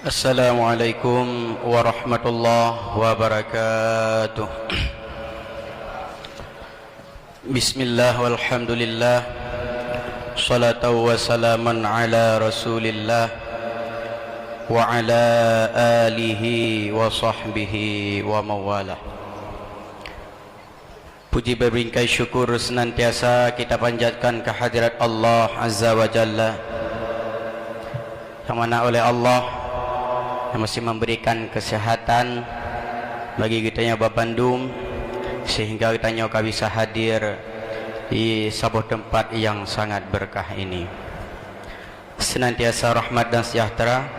Assalamualaikum warahmatullahi wabarakatuh. Bismillah walhamdulillah, salatu wassalaman ala rasulillah wa ala alihi wa sahbihi wa mawalah. Puji berbingkai syukur senantiasa kita panjatkan kehadirat Allah Azza wa Jalla, yang mana oleh Allah yang masih memberikan kesehatan bagi kitanya Babandung, sehingga kitanya bisa hadir di sebuah tempat yang sangat berkah ini. Senantiasa rahmat dan sejahtera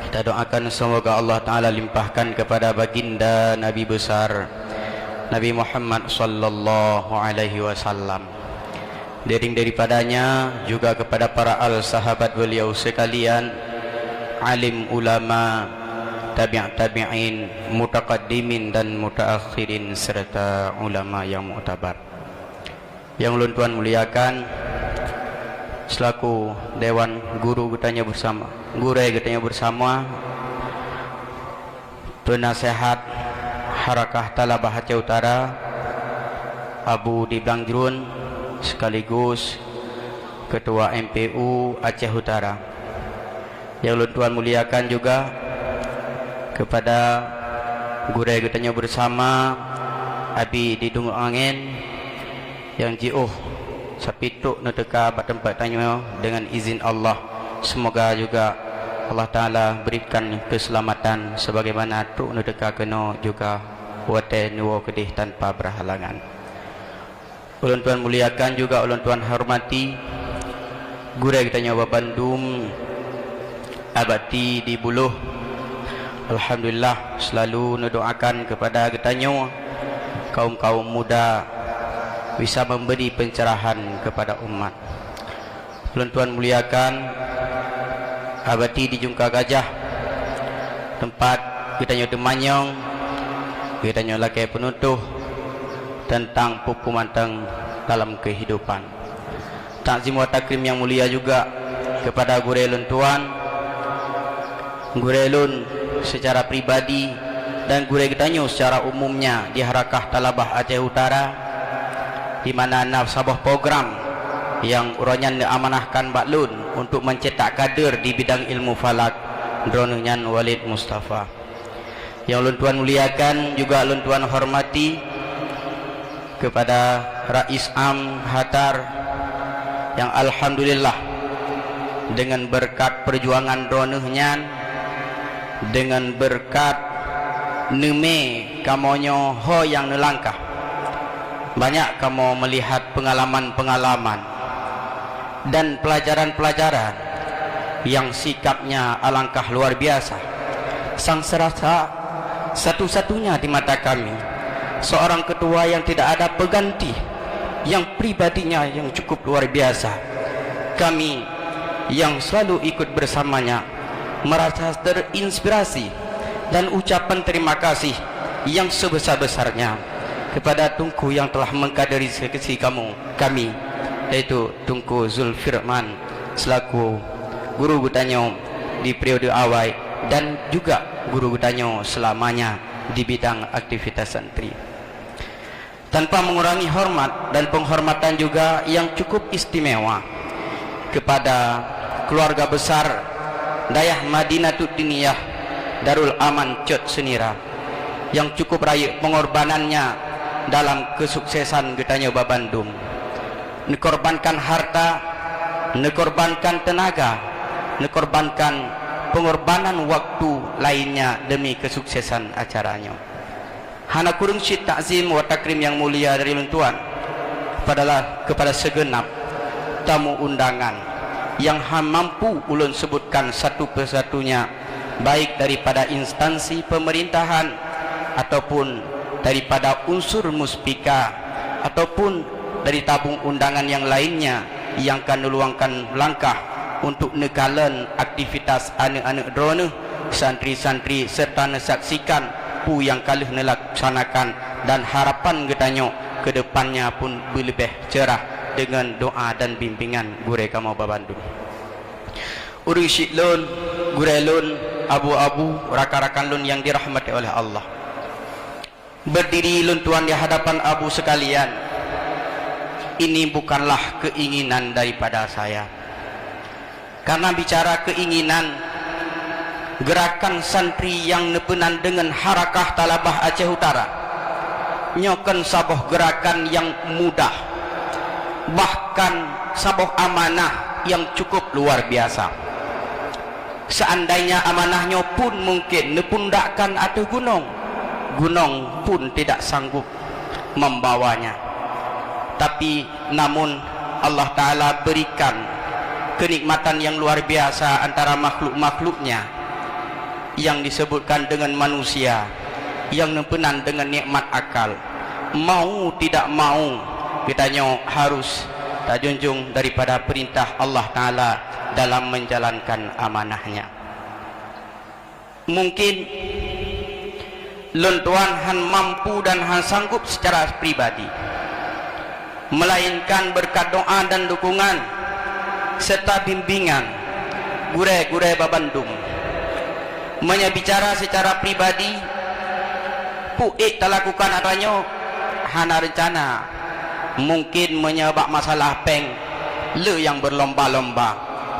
kita doakan semoga Allah Ta'ala limpahkan kepada baginda Nabi besar Nabi Muhammad sallallahu alaihi wasallam, dering daripadanya juga kepada para sahabat beliau sekalian, alim ulama, tabi'in, mutaqaddimin dan mutaakhirin, serta ulama yang mu'tabar. Yang ulun tuan muliakan, selaku dewan guru kitanya bersama, penasehat Harakah Talabah Aceh Utara Abu Diblang Jrun, sekaligus Ketua MPU Aceh Utara. Yang ulun tuan muliakan juga kepada gurai kitanya bersama Abi di Dungu Angin yang jiuh sapituk neteka bat tempat tanya dengan izin Allah. Semoga juga Allah Ta'ala berikan keselamatan sebagaimana truk neteka kena juga wate nuwo kedih tanpa berhalangan. Ulun tuan muliakan juga ulun tuan hormati gurai kitanya Babandung abadi di Buluh. Alhamdulillah selalu mendoakan kepada kitanya kaum-kaum muda bisa memberi pencerahan kepada umat. Tuan-tuan muliakan, abadi di Jungka Gajah, tempat kitanya temanyong, kitanya lakai penutuh tentang pupu manteng dalam kehidupan. Takzim wa takrim yang mulia juga kepada gurelun tuan, gurelun secara pribadi dan gurel kitanya secara umumnya di Harakah Talabah Aceh Utara, di mana sebuah program yang uranyan diamanahkan baklun untuk mencetak kader di bidang ilmu falak dronunyan Walid Mustafa. Yang ulun tuan muliakan juga ulun tuan hormati kepada Rais Am Hatar yang alhamdulillah dengan berkat perjuangan dronunyan, dengan berkat neme kamonyo ho yang nelangkah, banyak kamu melihat pengalaman-pengalaman dan pelajaran-pelajaran yang sikapnya alangkah luar biasa. Sang serasa satu-satunya di mata kami, seorang ketua yang tidak ada pengganti, yang pribadinya yang cukup luar biasa. Kami yang selalu ikut bersamanya merasa terinspirasi dan ucapan terima kasih yang sebesar-besarnya kepada Tunku yang telah mengkadari seksi kami, yaitu Tunku Zulfirman selaku guru gutanyo di periode awal dan juga guru gutanyo selamanya di bidang aktivitas santri. Tanpa mengurangi hormat dan penghormatan juga yang cukup istimewa kepada keluarga besar Dayah Madinatud Diniyah Darul Aman Cot Senira yang cukup raya pengorbanannya dalam kesuksesan getanya Babandung. Nekorbankan harta, nekorbankan tenaga, nekorbankan pengorbanan waktu lainnya demi kesuksesan acaranya. Hana kurung syid takzim wa takrim yang mulia dari luntuan kepada segenap tamu undangan yang mampu ulun sebutkan satu persatunya, baik daripada instansi pemerintahan ataupun daripada unsur muspika ataupun dari tabung undangan yang lainnya yang akan meluangkan langkah untuk nekalan aktivitas anak-anak drone, santri-santri serta nesaksikan pu yang kalih nelaksanakan, dan harapan getanyo ke depannya pun lebih cerah dengan doa dan bimbingan gure kamu Babandung. Urung syidlun, gurelun abu-abu, rakan-rakan lun yang dirahmati oleh Allah. Berdiri lun tuan di hadapan abu sekalian, ini bukanlah keinginan daripada saya. Karena bicara keinginan, gerakan santri yang nepenan dengan Harakah Talabah Aceh Utara nyokan saboh gerakan yang mudah, bahkan saboh amanah yang cukup luar biasa. Seandainya amanahnya pun mungkin nepundakkan atau gunung pun tidak sanggup membawanya. Tapi namun Allah Ta'ala berikan kenikmatan yang luar biasa antara makhluk-makhluknya yang disebutkan dengan manusia yang nempenan dengan nikmat akal. Mau tidak mau kitanya harus tak junjung daripada perintah Allah Ta'ala dalam menjalankan amanahnya. Mungkin lun tuan han mampu dan han sanggup secara pribadi, melainkan berkat doa dan dukungan serta bimbingan gure-gure babandung. Menyabicara secara pribadi, puik tak lakukan adanya hana rencana, mungkin menyebab masalah peng le yang berlomba-lomba,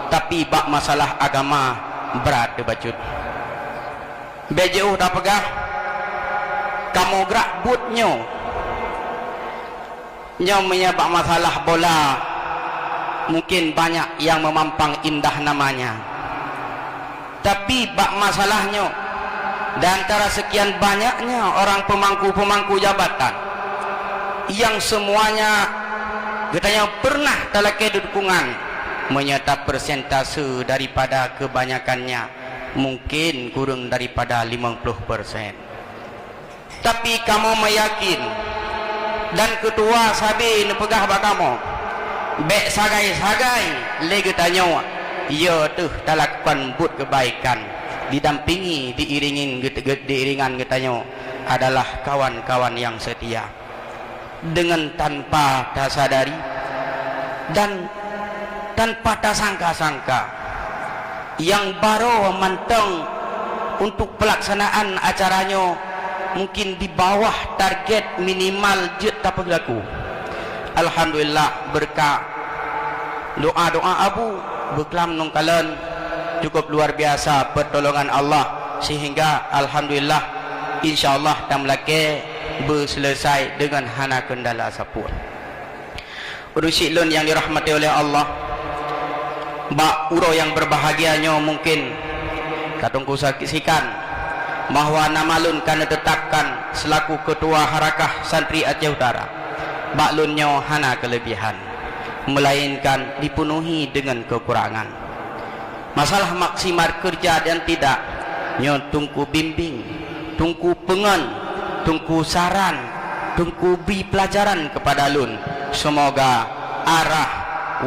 tapi bak masalah agama berat debacut. Bejauh dah pegah kamu gerak butnya yang menyebab masalah bola, mungkin banyak yang memampang indah namanya, tapi bak masalahnya dan antara sekian banyaknya orang pemangku-pemangku jabatan yang semuanya katanya pernah telake dukungan, menyata persentase daripada kebanyakannya mungkin kurang daripada 50%. Tapi kamu meyakin dan ketua sabi nepegah bak kamu bek sagai-sagai lagi tanya ya tuh talakukan but kebaikan, didampingi diiringan katanya adalah kawan-kawan yang setia, dengan tanpa tersadari dan tanpa tersangka-sangka yang baru menteng untuk pelaksanaan acaranya mungkin di bawah target minimal juta peglaku. Alhamdulillah berkat doa-doa abu beklam nongkalan cukup luar biasa pertolongan Allah, sehingga alhamdulillah insyaallah tamlake berselesai dengan hana kendala sapun. Urusi lun yang dirahmati oleh Allah, bak uro yang berbahagianya mungkin katungku saksikan bahwa nama lun kan ditetapkan selaku ketua Harakah Santri Aceh Utara. Bak lunnya hana kelebihan, melainkan dipenuhi dengan kekurangan. Masalah maksimal kerja dan tidak nyo tungku bimbing, tungku pengen, tungku saran, tungku bi pelajaran kepada lun. Semoga arah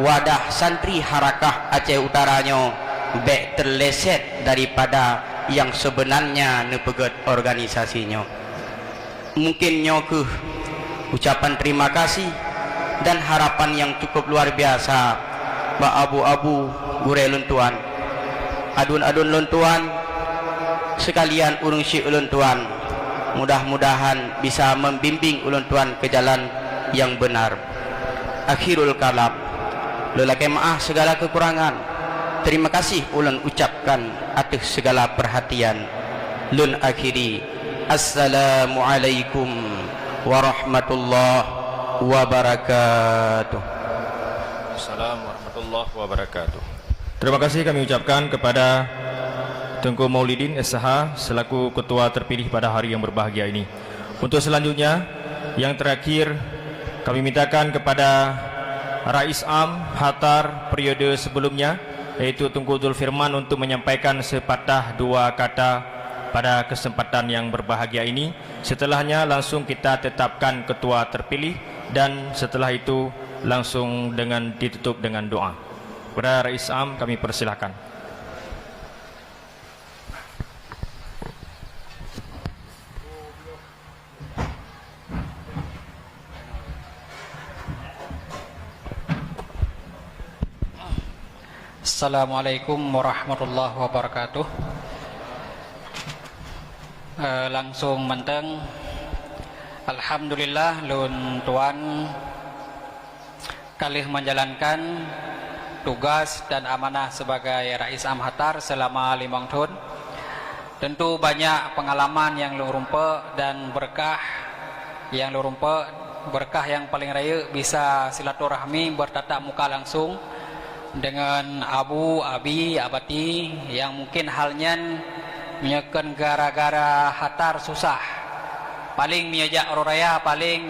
wadah santri Harakah Aceh Utaranya bek terleset daripada yang sebenarnya nepegat organisasinya. Mungkin nyokuh ucapan terima kasih dan harapan yang cukup luar biasa bak abu-abu gure luntuan, adun-adun luntuan sekalian urung syik luntuan, mudah-mudahan bisa membimbing uluntuan ke jalan yang benar. Akhirul kalam, lelaki maaf segala kekurangan. Terima kasih ulun ucapkan atas segala perhatian. Lun akhiri, assalamualaikum warahmatullahi wabarakatuh. Assalamualaikum warahmatullahi wabarakatuh. Terima kasih kami ucapkan kepada Tengku Maulidin SH selaku ketua terpilih pada hari yang berbahagia ini. Untuk selanjutnya, yang terakhir kami mintakan kepada Rais Am Hatar periode sebelumnya, yaitu Tengku Zul Firman, untuk menyampaikan sepatah dua kata pada kesempatan yang berbahagia ini. Setelahnya langsung kita tetapkan ketua terpilih dan setelah itu langsung ditutup dengan doa. Kepada Rais Am kami persilakan. Assalamualaikum warahmatullahi wabarakatuh. Langsung menteng. Alhamdulillah lun tuan kalih menjalankan tugas dan amanah sebagai Rais Amhatar selama 5 tahun. Tentu banyak pengalaman yang lumpa dan berkah yang lumpa. Berkah yang paling raya bisa silaturahmi bertatap muka langsung dengan abu, abi, abati yang mungkin halnya menyekan gara-gara hatar susah. Paling miajak roraya paling